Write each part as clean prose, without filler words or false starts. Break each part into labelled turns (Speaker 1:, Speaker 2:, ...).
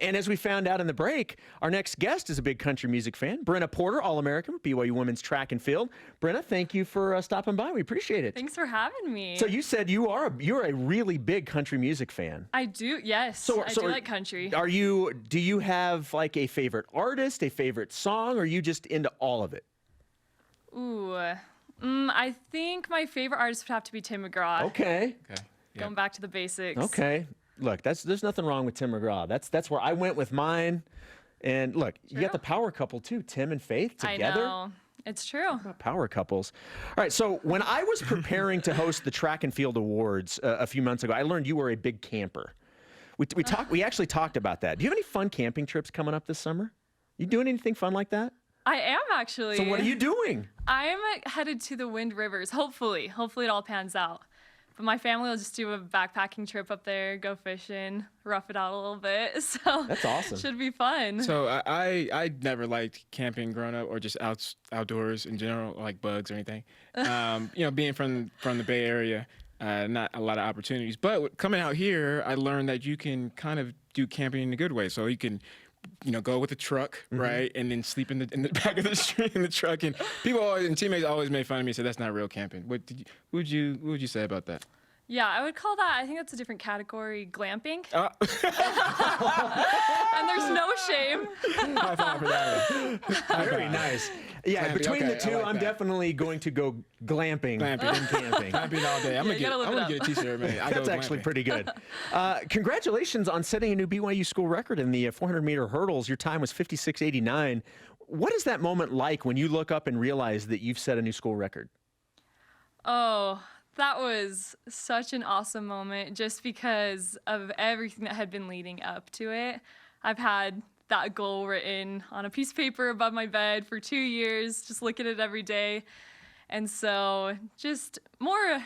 Speaker 1: And as we found out in the break, our next guest is a big country music fan. Brenna Porter, All-American with BYU Women's Track and Field. Brenna, thank you for stopping by. We appreciate it.
Speaker 2: Thanks for having me.
Speaker 1: So you said you're a really big country music fan.
Speaker 2: I do, yes. I do like country.
Speaker 1: Do you have like a favorite artist, a favorite song, or are you just into all of it?
Speaker 2: Ooh, I think my favorite artist would have to be Tim McGraw.
Speaker 1: Okay.
Speaker 2: Going back to the basics.
Speaker 1: Okay. Look, there's nothing wrong with Tim McGraw. That's where I went with mine. And look, you got the power couple too, Tim and Faith together.
Speaker 2: I know. It's true.
Speaker 1: Power couples. All right, so when I was preparing to host the Track and Field Awards a few months ago, I learned you were a big camper. We actually talked about that. Do you have any fun camping trips coming up this summer? You doing anything fun like that?
Speaker 2: I am actually.
Speaker 1: So what are you doing?
Speaker 2: I'm headed to the Wind Rivers, hopefully. Hopefully it all pans out. But my family will just do a backpacking trip up there, go fishing, rough it out a little bit. So
Speaker 1: that's awesome.
Speaker 2: Should be fun.
Speaker 3: So I never liked camping growing up, or just outdoors in general, like bugs or anything. Being from the Bay Area, not a lot of opportunities. But coming out here, I learned that you can kind of do camping in a good way. So you can, go with a truck, right, and then sleep in the back of the street in the truck. And teammates always made fun of me, said that's not real camping. What would you say about that?
Speaker 2: Yeah, I would call that, I think that's a different category, glamping. And there's no shame.
Speaker 3: High five for that.
Speaker 1: Very nice. Yeah, glamping, between the two, I'm definitely going to go glamping than camping.
Speaker 3: Glamping all day. I'm going to get a t-shirt, man.
Speaker 1: That's actually pretty good. Congratulations on setting a new BYU school record in the 400-meter hurdles. Your time was 56:89. What is that moment like when you look up and realize that you've set a new school record?
Speaker 2: Oh, that was such an awesome moment just because of everything that had been leading up to it. I've had that goal written on a piece of paper above my bed for 2 years, just look at it every day. And so just more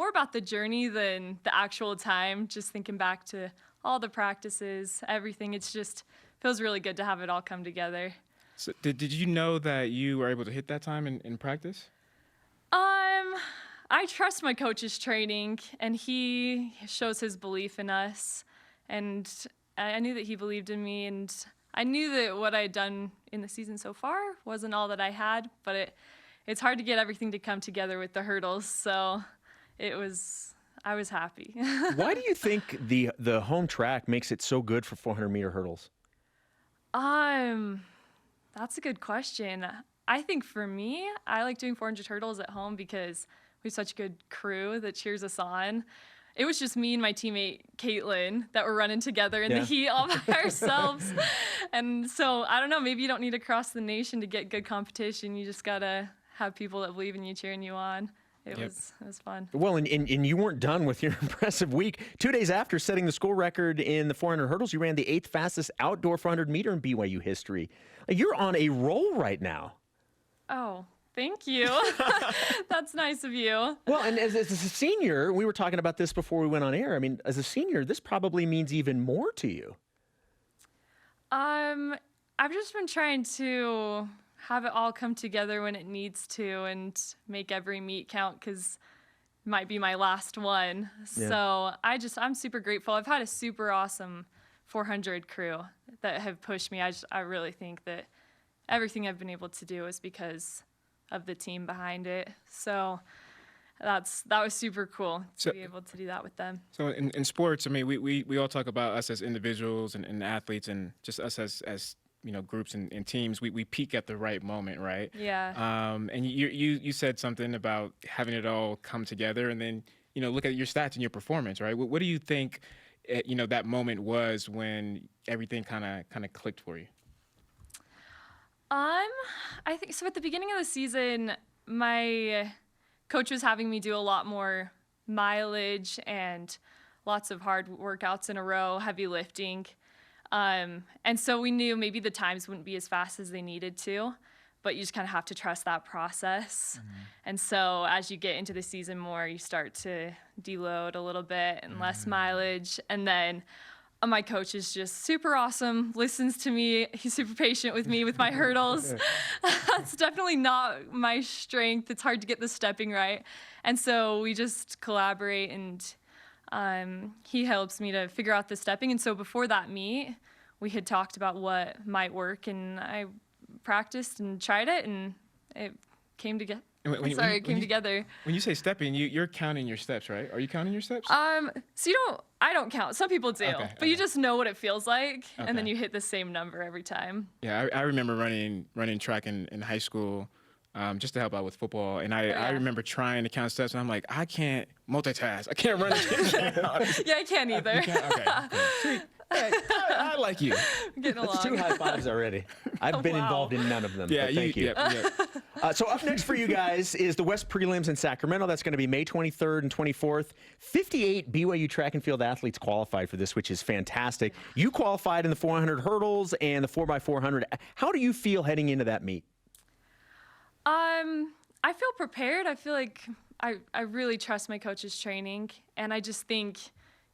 Speaker 2: about the journey than the actual time, just thinking back to all the practices, everything. It's just feels really good to have it all come together.
Speaker 3: So did you know that you were able to hit that time in practice?
Speaker 2: I trust my coach's training, and he shows his belief in us. And I knew that he believed in me, and I knew that what I had done in the season so far wasn't all that I had, but it's hard to get everything to come together with the hurdles, so I was happy.
Speaker 1: Why do you think the home track makes it so good for 400-meter hurdles?
Speaker 2: That's a good question. I think for me, I like doing 400 hurdles at home because we have such a good crew that cheers us on. It was just me and my teammate, Caitlin, that were running together in the heat all by ourselves. And so, I don't know, maybe you don't need to cross the nation to get good competition. You just got to have people that believe in you cheering you on. It was fun.
Speaker 1: Well, and you weren't done with your impressive week. 2 days after setting the school record in the 400 hurdles, you ran the 8th fastest outdoor 400-meter in BYU history. You're on a roll right now.
Speaker 2: Oh, thank you. That's nice of you.
Speaker 1: Well, and as a senior, we were talking about this before we went on air. I mean, as a senior, this probably means even more to you.
Speaker 2: I've just been trying to have it all come together when it needs to and make every meet count because it might be my last one. Yeah. So I'm super grateful. I've had a super awesome 400 crew that have pushed me. I really think that everything I've been able to do is because of the team behind it. So that was super cool to be able to do that with them.
Speaker 3: So in sports, I mean, we all talk about us as individuals and athletes, and just us as groups and teams. We peak at the right moment, right?
Speaker 2: Yeah.
Speaker 3: And you said something about having it all come together, and then look at your stats and your performance, right? What do you think that moment was when everything kind of clicked for you?
Speaker 2: I think so. At the beginning of the season, my coach was having me do a lot more mileage and lots of hard workouts in a row, heavy lifting. And so we knew maybe the times wouldn't be as fast as they needed to, but you just kind of have to trust that process. Mm-hmm. And so as you get into the season more, you start to deload a little bit and less mileage. And then my coach is just super awesome, listens to me. He's super patient with me with my hurdles. That's definitely not my strength. It's hard to get the stepping right. And so we just collaborate, and he helps me to figure out the stepping. And so before that meet, we had talked about what might work, and I practiced and tried it, and it came together. It came together.
Speaker 3: When you say stepping, you're counting your steps, right? Are you counting your steps?
Speaker 2: So I don't count. Some people do, but you just know what it feels like, and then
Speaker 3: Okay.
Speaker 2: you hit the same number every time.
Speaker 3: Yeah, I remember running track in high school, just to help out with football. And I remember trying to count steps, and I'm like, I can't multitask. I can't run.
Speaker 2: Yeah, I can't either.
Speaker 3: Okay. Sweet. Hey, I like you.
Speaker 2: Getting along.
Speaker 1: That's 2 high fives already. I've been
Speaker 2: wow.
Speaker 1: involved in none of them.
Speaker 3: Yeah,
Speaker 1: but thank you.
Speaker 3: Yeah.
Speaker 1: So up next for you guys is the West Prelims in Sacramento. That's going to be May 23rd and 24th. 58 BYU track and field athletes qualified for this, which is fantastic. You qualified in the 400 hurdles and the 4x400. How do you feel heading into that meet?
Speaker 2: I feel prepared. I feel like I really trust my coach's training, and I just think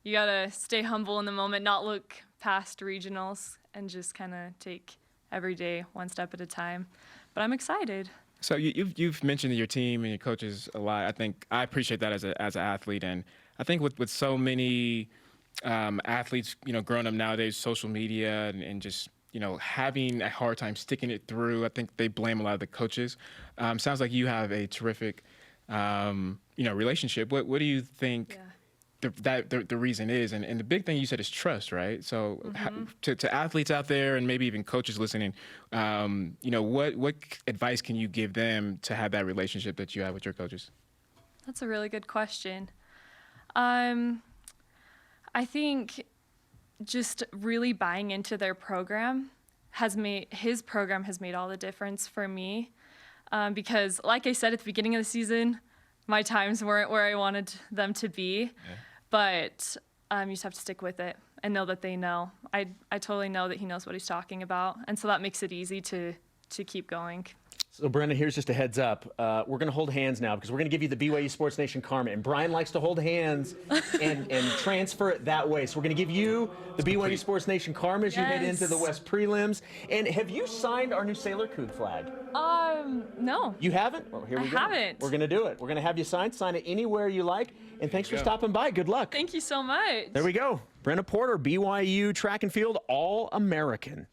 Speaker 2: you gotta stay humble in the moment, not look past regionals, and just kind of take every day one step at a time. But I'm excited.
Speaker 3: So you've mentioned your team and your coaches a lot. I think I appreciate that as an athlete, and I think with so many athletes, growing up nowadays, social media and just having a hard time sticking it through. I think they blame a lot of the coaches. Sounds like you have a terrific relationship. What do you think?
Speaker 2: Yeah.
Speaker 3: The reason is, and the big thing you said is trust, right? So to athletes out there and maybe even coaches listening, what advice can you give them to have that relationship that you have with your coaches?
Speaker 2: That's a really good question. I think just really buying into their program his program has made all the difference for me, because like I said at the beginning of the season, my times weren't where I wanted them to be. But you just have to stick with it and know that they know. I totally know that he knows what he's talking about, and so that makes it easy to keep going.
Speaker 1: So, Brenna, here's just a heads up. We're going to hold hands now because we're going to give you the BYU Sports Nation karma. And Brian likes to hold hands and transfer it that way. So we're going to give you the BYU Sports Nation karma as you head into the West Prelims. And have you signed our new Sailor Coug flag?
Speaker 2: No.
Speaker 1: You haven't? Well, here we go.
Speaker 2: I haven't.
Speaker 1: We're going to do it. We're going to have you sign it anywhere you like. And thanks for stopping by. Good luck.
Speaker 2: Thank you so much.
Speaker 1: There we go. Brenna Porter, BYU Track and Field All-American.